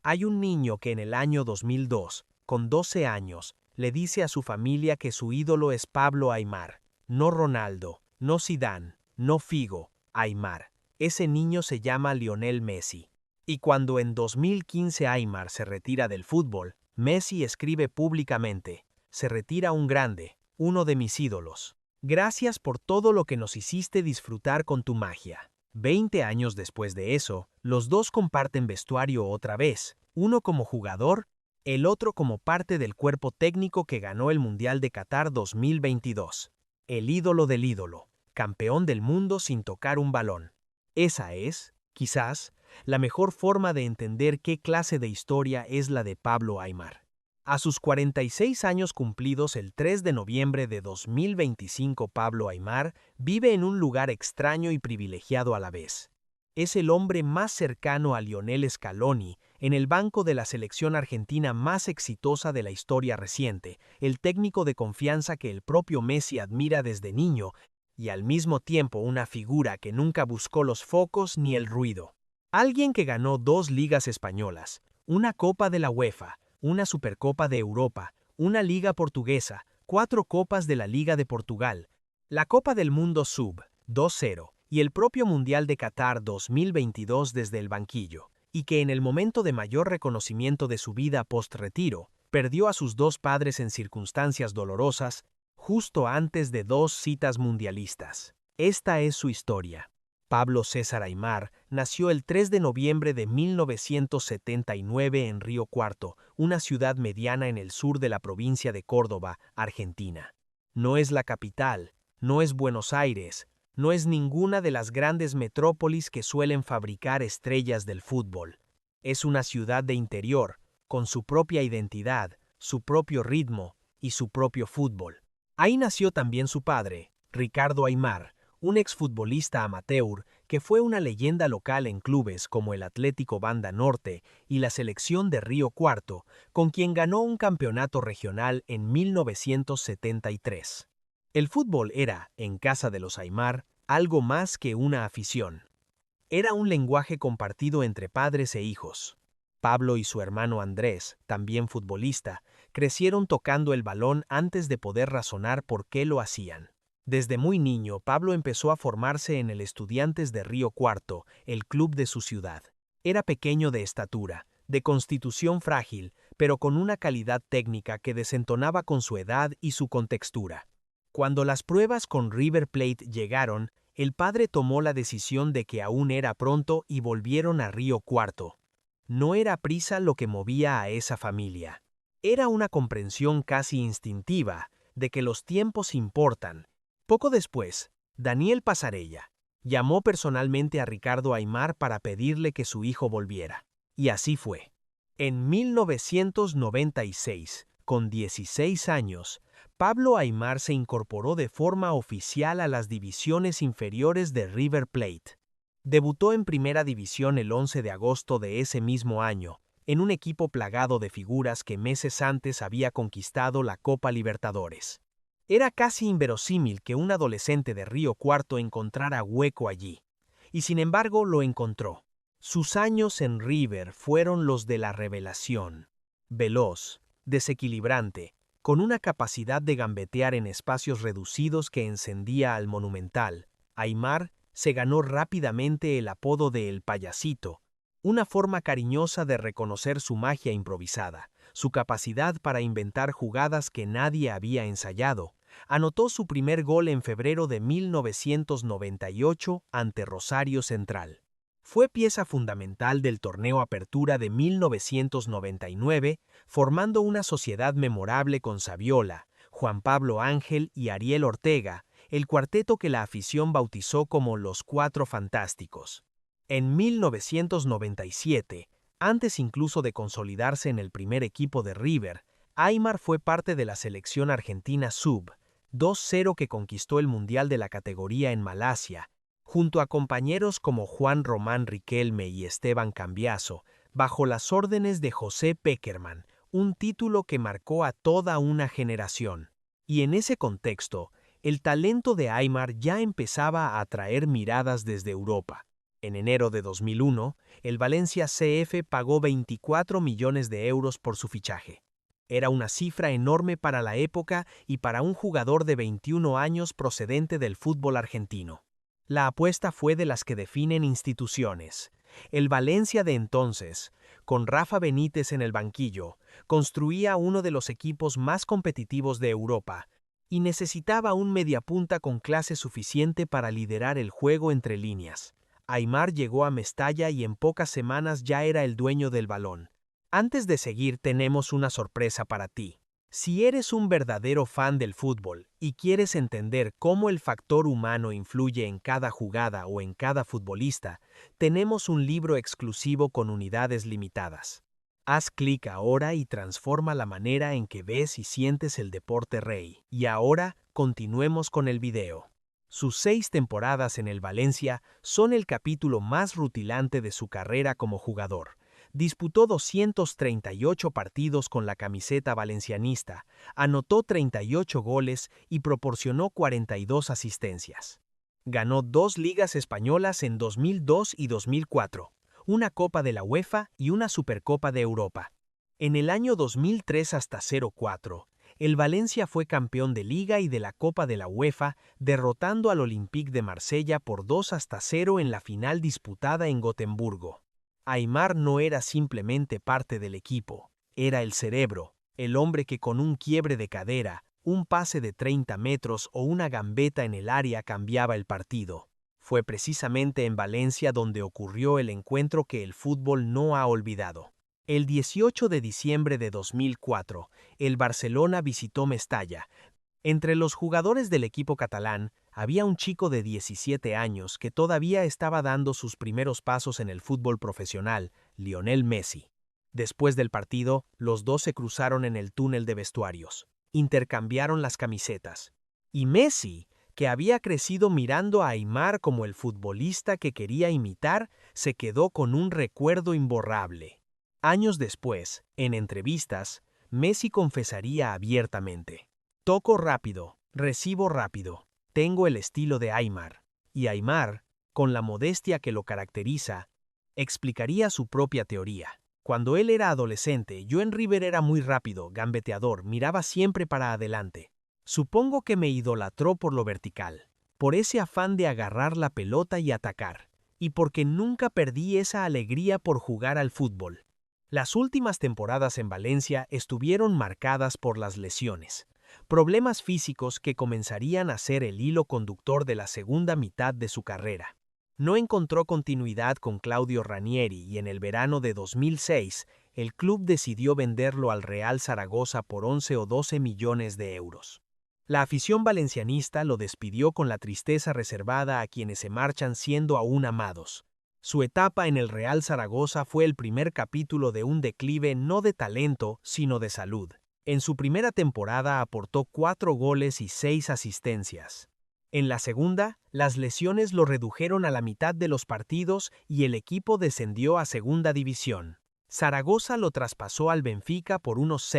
Hay un niño que en el año 2002, con 12 años, le dice a su familia que su ídolo es Pablo Aimar, no Ronaldo, no Zidane, no Figo, Aimar. Ese niño se llama Lionel Messi. Y cuando en 2015 Aimar se retira del fútbol, Messi escribe públicamente: se retira un grande, uno de mis ídolos. Gracias por todo lo que nos hiciste disfrutar con tu magia. 20 años después de eso, los dos comparten vestuario otra vez, uno como jugador, el otro como parte del cuerpo técnico que ganó el Mundial de Qatar 2022. El ídolo del ídolo, campeón del mundo sin tocar un balón. Esa es, quizás, la mejor forma de entender qué clase de historia es la de Pablo Aimar. A sus 46 años cumplidos el 3 de noviembre de 2025, Pablo Aimar vive en un lugar extraño y privilegiado a la vez. Es el hombre más cercano a Lionel Scaloni, en el banco de la selección argentina más exitosa de la historia reciente, el técnico de confianza que el propio Messi admira desde niño, y al mismo tiempo una figura que nunca buscó los focos ni el ruido. Alguien que ganó 2 ligas españolas, una Copa de la UEFA, una Supercopa de Europa, una Liga Portuguesa, 4 Copas de la Liga de Portugal, la Copa del Mundo Sub-20 y el propio Mundial de Qatar 2022 desde el banquillo, y que en el momento de mayor reconocimiento de su vida post-retiro, perdió a sus 2 padres en circunstancias dolorosas, justo antes de 2 citas mundialistas. Esta es su historia. Pablo César Aimar nació el 3 de noviembre de 1979 en Río Cuarto, una ciudad mediana en el sur de la provincia de Córdoba, Argentina. No es la capital, no es Buenos Aires, no es ninguna de las grandes metrópolis que suelen fabricar estrellas del fútbol. Es una ciudad de interior, con su propia identidad, su propio ritmo y su propio fútbol. Ahí nació también su padre, Ricardo Aimar, un exfutbolista amateur que fue una leyenda local en clubes como el Atlético Banda Norte y la selección de Río Cuarto, con quien ganó un campeonato regional en 1973. El fútbol era, en casa de los Aimar, algo más que una afición. Era un lenguaje compartido entre padres e hijos. Pablo y su hermano Andrés, también futbolista, crecieron tocando el balón antes de poder razonar por qué lo hacían. Desde muy niño, Pablo empezó a formarse en el Estudiantes de Río Cuarto, el club de su ciudad. Era pequeño de estatura, de constitución frágil, pero con una calidad técnica que desentonaba con su edad y su contextura. Cuando las pruebas con River Plate llegaron, el padre tomó la decisión de que aún era pronto y volvieron a Río Cuarto. No era prisa lo que movía a esa familia. Era una comprensión casi instintiva de que los tiempos importan. Poco después, Daniel Pasarella llamó personalmente a Ricardo Aimar para pedirle que su hijo volviera. Y así fue. En 1996, con 16 años, Pablo Aimar se incorporó de forma oficial a las divisiones inferiores de River Plate. Debutó en Primera División el 11 de agosto de ese mismo año, en un equipo plagado de figuras que meses antes había conquistado la Copa Libertadores. Era casi inverosímil que un adolescente de Río Cuarto encontrara hueco allí, y sin embargo lo encontró. Sus años en River fueron los de la revelación. Veloz, desequilibrante, con una capacidad de gambetear en espacios reducidos que encendía al Monumental, Aimar se ganó rápidamente el apodo de El Payasito, una forma cariñosa de reconocer su magia improvisada, su capacidad para inventar jugadas que nadie había ensayado. Anotó su primer gol en febrero de 1998 ante Rosario Central. Fue pieza fundamental del torneo Apertura de 1999, formando una sociedad memorable con Saviola, Juan Pablo Ángel y Ariel Ortega, el cuarteto que la afición bautizó como los Cuatro Fantásticos. En 1997, antes incluso de consolidarse en el primer equipo de River, Aimar fue parte de la selección argentina Sub-20 que conquistó el Mundial de la categoría en Malasia, junto a compañeros como Juan Román Riquelme y Esteban Cambiaso, bajo las órdenes de José Pekerman, un título que marcó a toda una generación. Y en ese contexto, el talento de Aimar ya empezaba a atraer miradas desde Europa. En enero de 2001, el Valencia CF pagó 24 millones de euros por su fichaje. Era una cifra enorme para la época y para un jugador de 21 años procedente del fútbol argentino. La apuesta fue de las que definen instituciones. El Valencia de entonces, con Rafa Benítez en el banquillo, construía uno de los equipos más competitivos de Europa y necesitaba un mediapunta con clase suficiente para liderar el juego entre líneas. Aimar llegó a Mestalla y en pocas semanas ya era el dueño del balón. Antes de seguir, tenemos una sorpresa para ti. Si eres un verdadero fan del fútbol y quieres entender cómo el factor humano influye en cada jugada o en cada futbolista, tenemos un libro exclusivo con unidades limitadas. Haz clic ahora y transforma la manera en que ves y sientes el deporte rey. Y ahora, continuemos con el video. Sus 6 temporadas en el Valencia son el capítulo más rutilante de su carrera como jugador. Disputó 238 partidos con la camiseta valencianista, anotó 38 goles y proporcionó 42 asistencias. Ganó 2 ligas españolas en 2002 y 2004, una Copa de la UEFA y una Supercopa de Europa. En el año 2003 hasta 04, el Valencia fue campeón de Liga y de la Copa de la UEFA, derrotando al Olympique de Marsella por 2-0 en la final disputada en Gotemburgo. Aimar no era simplemente parte del equipo, era el cerebro, el hombre que con un quiebre de cadera, un pase de 30 metros o una gambeta en el área cambiaba el partido. Fue precisamente en Valencia donde ocurrió el encuentro que el fútbol no ha olvidado. El 18 de diciembre de 2004, el Barcelona visitó Mestalla. Entre los jugadores del equipo catalán, había un chico de 17 años que todavía estaba dando sus primeros pasos en el fútbol profesional, Lionel Messi. Después del partido, los dos se cruzaron en el túnel de vestuarios. Intercambiaron las camisetas. Y Messi, que había crecido mirando a Aimar como el futbolista que quería imitar, se quedó con un recuerdo imborrable. Años después, en entrevistas, Messi confesaría abiertamente: toco rápido, recibo rápido, tengo el estilo de Aimar. Y Aimar, con la modestia que lo caracteriza, explicaría su propia teoría. Cuando él era adolescente, yo en River era muy rápido, gambeteador, miraba siempre para adelante. Supongo que me idolatró por lo vertical, por ese afán de agarrar la pelota y atacar, y porque nunca perdí esa alegría por jugar al fútbol. Las últimas temporadas en Valencia estuvieron marcadas por las lesiones, problemas físicos que comenzarían a ser el hilo conductor de la segunda mitad de su carrera. No encontró continuidad con Claudio Ranieri y en el verano de 2006, el club decidió venderlo al Real Zaragoza por 11 o 12 millones de euros. La afición valencianista lo despidió con la tristeza reservada a quienes se marchan siendo aún amados. Su etapa en el Real Zaragoza fue el primer capítulo de un declive no de talento, sino de salud. En su primera temporada aportó 4 goles y 6 asistencias. En la segunda, las lesiones lo redujeron a la mitad de los partidos y el equipo descendió a segunda división. Zaragoza lo traspasó al Benfica por unos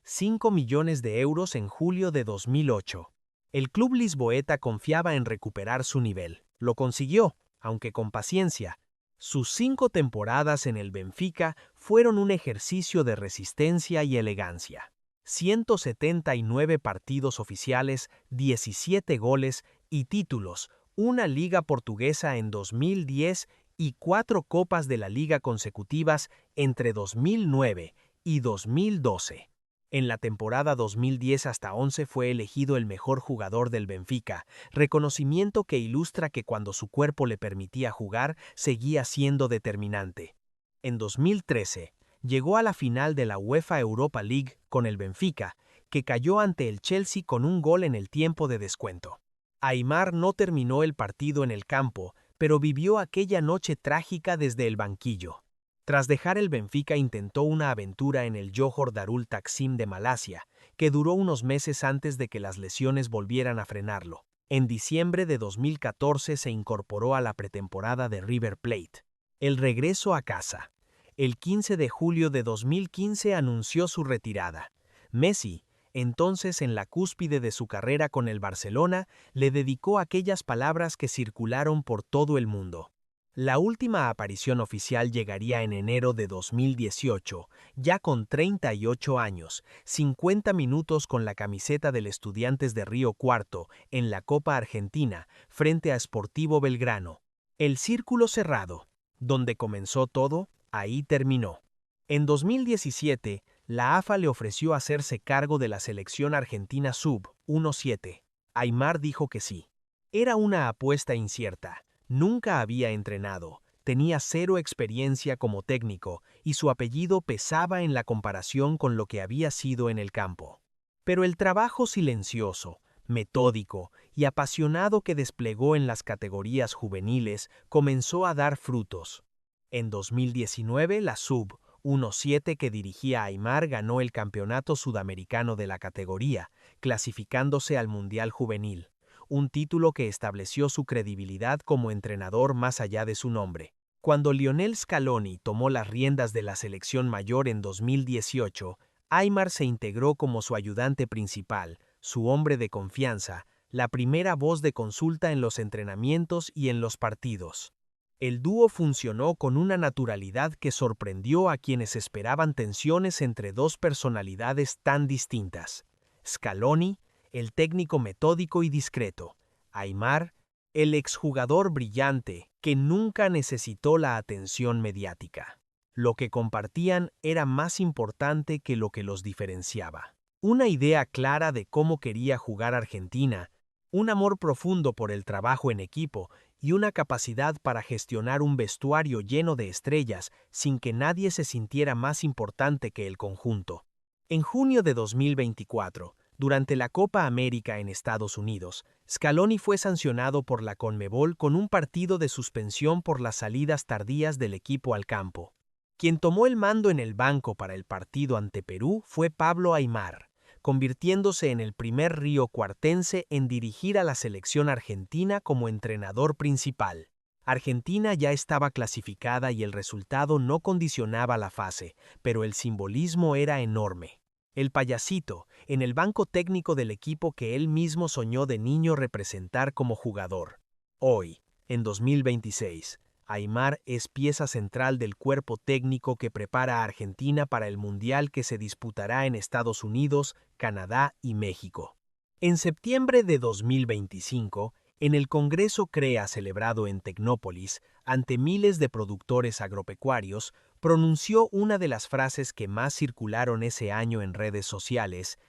5 millones de euros en julio de 2008. El club lisboeta confiaba en recuperar su nivel. Lo consiguió, aunque con paciencia. Sus 5 temporadas en el Benfica fueron un ejercicio de resistencia y elegancia. 179 partidos oficiales, 17 goles y títulos, una liga portuguesa en 2010 y 4 copas de la liga consecutivas entre 2009 y 2012. En la temporada 2010 hasta 11 fue elegido el mejor jugador del Benfica, reconocimiento que ilustra que cuando su cuerpo le permitía jugar, seguía siendo determinante. En 2013, llegó a la final de la UEFA Europa League con el Benfica, que cayó ante el Chelsea con un gol en el tiempo de descuento. Aimar no terminó el partido en el campo, pero vivió aquella noche trágica desde el banquillo. Tras dejar el Benfica intentó una aventura en el Johor Darul Taksim de Malasia, que duró unos meses antes de que las lesiones volvieran a frenarlo. En diciembre de 2014 se incorporó a la pretemporada de River Plate. El regreso a casa. El 15 de julio de 2015 anunció su retirada. Messi, entonces en la cúspide de su carrera con el Barcelona, le dedicó aquellas palabras que circularon por todo el mundo. La última aparición oficial llegaría en enero de 2018, ya con 38 años, 50 minutos con la camiseta del Estudiantes de Río Cuarto en la Copa Argentina frente a Sportivo Belgrano. El círculo cerrado. Donde comenzó todo, ahí terminó. En 2017, la AFA le ofreció hacerse cargo de la selección argentina sub-17. Aimar dijo que sí. Era una apuesta incierta. Nunca había entrenado, tenía cero experiencia como técnico y su apellido pesaba en la comparación con lo que había sido en el campo. Pero el trabajo silencioso, metódico y apasionado que desplegó en las categorías juveniles comenzó a dar frutos. En 2019, la sub-17 que dirigía Aimar ganó el campeonato sudamericano de la categoría, clasificándose al Mundial Juvenil. Un título que estableció su credibilidad como entrenador más allá de su nombre. Cuando Lionel Scaloni tomó las riendas de la selección mayor en 2018, Aimar se integró como su ayudante principal, su hombre de confianza, la primera voz de consulta en los entrenamientos y en los partidos. El dúo funcionó con una naturalidad que sorprendió a quienes esperaban tensiones entre dos personalidades tan distintas. Scaloni, el técnico metódico y discreto. Aimar, el exjugador brillante que nunca necesitó la atención mediática. Lo que compartían era más importante que lo que los diferenciaba. Una idea clara de cómo quería jugar Argentina, un amor profundo por el trabajo en equipo y una capacidad para gestionar un vestuario lleno de estrellas sin que nadie se sintiera más importante que el conjunto. En junio de 2024, durante la Copa América en Estados Unidos, Scaloni fue sancionado por la Conmebol con un partido de suspensión por las salidas tardías del equipo al campo. Quien tomó el mando en el banco para el partido ante Perú fue Pablo Aimar, convirtiéndose en el primer riocuartense en dirigir a la selección argentina como entrenador principal. Argentina ya estaba clasificada y el resultado no condicionaba la fase, pero el simbolismo era enorme. El payasito, en el banco técnico del equipo que él mismo soñó de niño representar como jugador. Hoy, en 2026, Aimar es pieza central del cuerpo técnico que prepara a Argentina para el Mundial que se disputará en Estados Unidos, Canadá y México. En septiembre de 2025, en el Congreso CREA celebrado en Tecnópolis, ante miles de productores agropecuarios, pronunció una de las frases que más circularon ese año en redes sociales: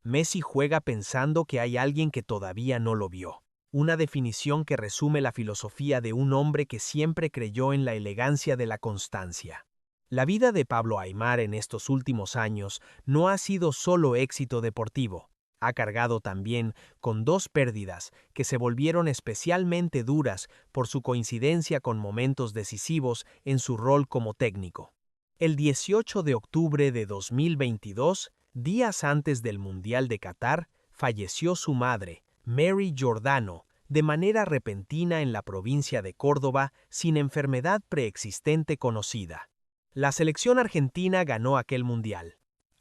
Messi juega pensando que hay alguien que todavía no lo vio. Una definición que resume la filosofía de un hombre que siempre creyó en la elegancia de la constancia. La vida de Pablo Aimar en estos últimos años no ha sido solo éxito deportivo. Ha cargado también con dos pérdidas que se volvieron especialmente duras por su coincidencia con momentos decisivos en su rol como técnico. El 18 de octubre de 2022, días antes del Mundial de Qatar, falleció su madre, Mary Giordano, de manera repentina en la provincia de Córdoba, sin enfermedad preexistente conocida. La selección argentina ganó aquel Mundial.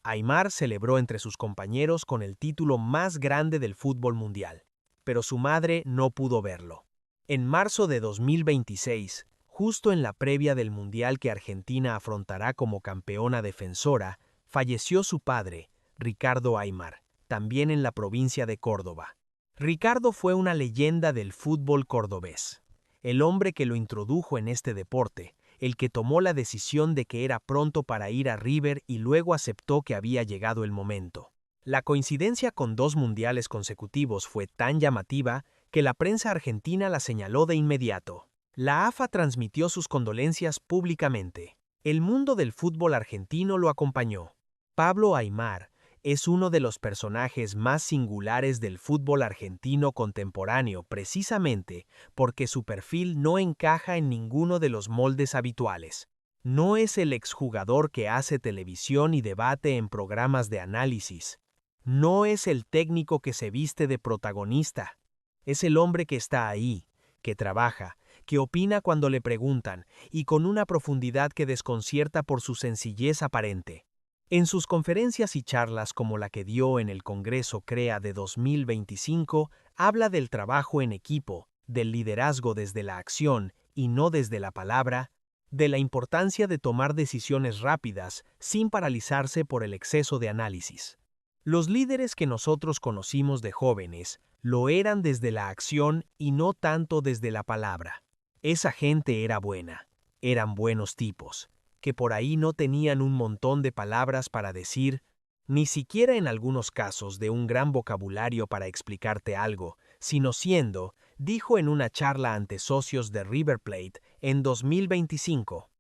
Aimar celebró entre sus compañeros con el título más grande del fútbol mundial, pero su madre no pudo verlo. En marzo de 2026, justo en la previa del Mundial que Argentina afrontará como campeona defensora, falleció su padre, Ricardo Aimar, también en la provincia de Córdoba. Ricardo fue una leyenda del fútbol cordobés, el hombre que lo introdujo en este deporte, el que tomó la decisión de que era pronto para ir a River y luego aceptó que había llegado el momento. La coincidencia con dos mundiales consecutivos fue tan llamativa que la prensa argentina la señaló de inmediato. La AFA transmitió sus condolencias públicamente. El mundo del fútbol argentino lo acompañó. Pablo Aimar es uno de los personajes más singulares del fútbol argentino contemporáneo precisamente porque su perfil no encaja en ninguno de los moldes habituales. No es el exjugador que hace televisión y debate en programas de análisis. No es el técnico que se viste de protagonista. Es el hombre que está ahí, que trabaja, que opina cuando le preguntan y con una profundidad que desconcierta por su sencillez aparente. En sus conferencias y charlas como la que dio en el Congreso CREA de 2025, habla del trabajo en equipo, del liderazgo desde la acción y no desde la palabra, de la importancia de tomar decisiones rápidas sin paralizarse por el exceso de análisis. Los líderes que nosotros conocimos de jóvenes lo eran desde la acción y no tanto desde la palabra. Esa gente era buena, eran buenos tipos, que por ahí no tenían un montón de palabras para decir, ni siquiera en algunos casos de un gran vocabulario para explicarte algo, sino siendo, dijo en una charla ante socios de River Plate en 2025,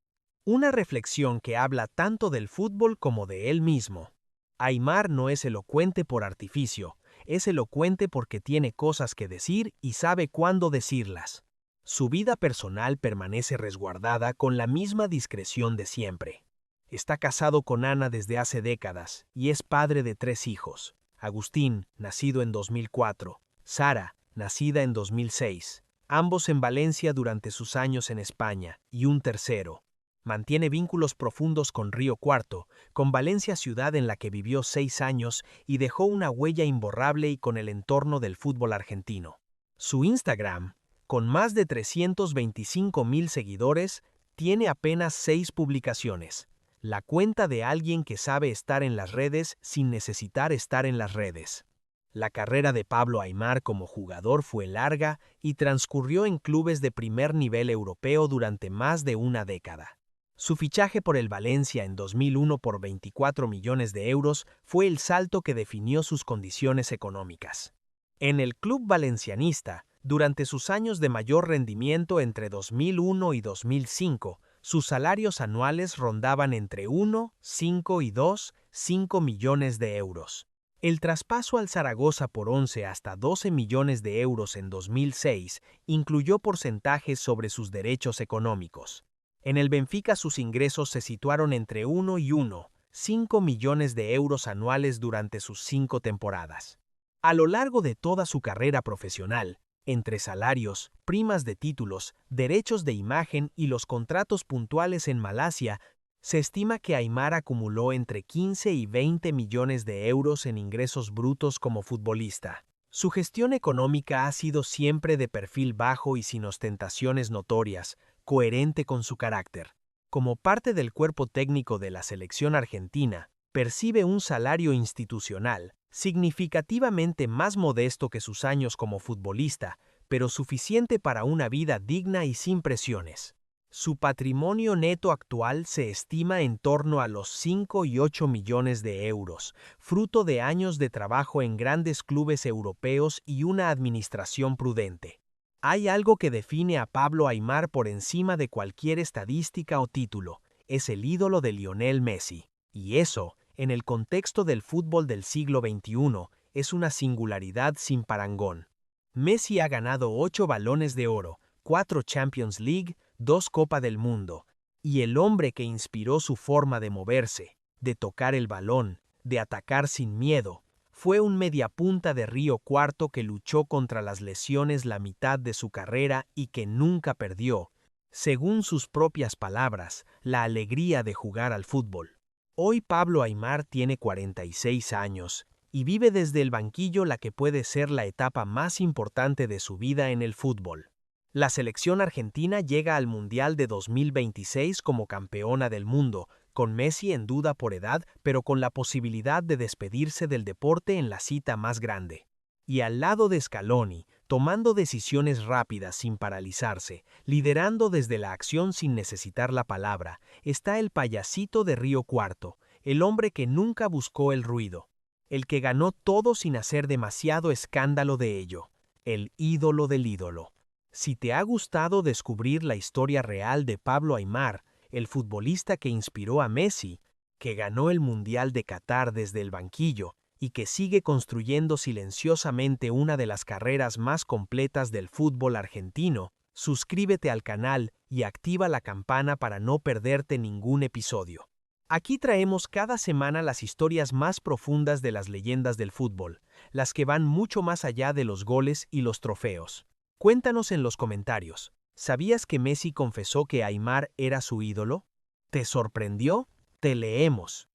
una reflexión que habla tanto del fútbol como de él mismo. Aimar no es elocuente por artificio, es elocuente porque tiene cosas que decir y sabe cuándo decirlas. Su vida personal permanece resguardada con la misma discreción de siempre. Está casado con Ana desde hace décadas y es padre de 3 hijos. Agustín, nacido en 2004, Sara, nacida en 2006, ambos en Valencia durante sus años en España, y un tercero. Mantiene vínculos profundos con Río Cuarto, con Valencia, ciudad en la que vivió 6 años y dejó una huella imborrable, y con el entorno del fútbol argentino. Su Instagram, con más de 325,000 seguidores, tiene apenas 6 publicaciones. La cuenta de alguien que sabe estar en las redes sin necesitar estar en las redes. La carrera de Pablo Aimar como jugador fue larga y transcurrió en clubes de primer nivel europeo durante más de una década. Su fichaje por el Valencia en 2001 por 24 millones de euros fue el salto que definió sus condiciones económicas. En el club valencianista, durante sus años de mayor rendimiento entre 2001 y 2005, sus salarios anuales rondaban entre 1, 5 y 2, 5 millones de euros. El traspaso al Zaragoza por 11 hasta 12 millones de euros en 2006 incluyó porcentajes sobre sus derechos económicos. En el Benfica sus ingresos se situaron entre 1 y 1, 5 millones de euros anuales durante sus 5 temporadas. A lo largo de toda su carrera profesional, entre salarios, primas de títulos, derechos de imagen y los contratos puntuales en Malasia, se estima que Aimar acumuló entre 15 y 20 millones de euros en ingresos brutos como futbolista. Su gestión económica ha sido siempre de perfil bajo y sin ostentaciones notorias, coherente con su carácter. Como parte del cuerpo técnico de la selección argentina, percibe un salario institucional significativamente más modesto que sus años como futbolista, pero suficiente para una vida digna y sin presiones. Su patrimonio neto actual se estima en torno a los 5 y 8 millones de euros, fruto de años de trabajo en grandes clubes europeos y una administración prudente. Hay algo que define a Pablo Aimar por encima de cualquier estadística o título: es el ídolo de Lionel Messi. Y eso, en el contexto del fútbol del siglo XXI, es una singularidad sin parangón. Messi ha ganado 8 Balones de Oro, 4 Champions League, 2 Copa del Mundo, y el hombre que inspiró su forma de moverse, de tocar el balón, de atacar sin miedo, fue un mediapunta de Río Cuarto que luchó contra las lesiones la mitad de su carrera y que nunca perdió, según sus propias palabras, la alegría de jugar al fútbol. Hoy Pablo Aimar tiene 46 años y vive desde el banquillo la que puede ser la etapa más importante de su vida en el fútbol. La selección argentina llega al Mundial de 2026 como campeona del mundo, con Messi en duda por edad, pero con la posibilidad de despedirse del deporte en la cita más grande. Y al lado de Scaloni, tomando decisiones rápidas sin paralizarse, liderando desde la acción sin necesitar la palabra, está el payasito de Río Cuarto, el hombre que nunca buscó el ruido, el que ganó todo sin hacer demasiado escándalo de ello, el ídolo del ídolo. Si te ha gustado descubrir la historia real de Pablo Aimar, el futbolista que inspiró a Messi, que ganó el Mundial de Qatar desde el banquillo y que sigue construyendo silenciosamente una de las carreras más completas del fútbol argentino, suscríbete al canal y activa la campana para no perderte ningún episodio. Aquí traemos cada semana las historias más profundas de las leyendas del fútbol, las que van mucho más allá de los goles y los trofeos. Cuéntanos en los comentarios, ¿sabías que Messi confesó que Aimar era su ídolo? ¿Te sorprendió? Te leemos.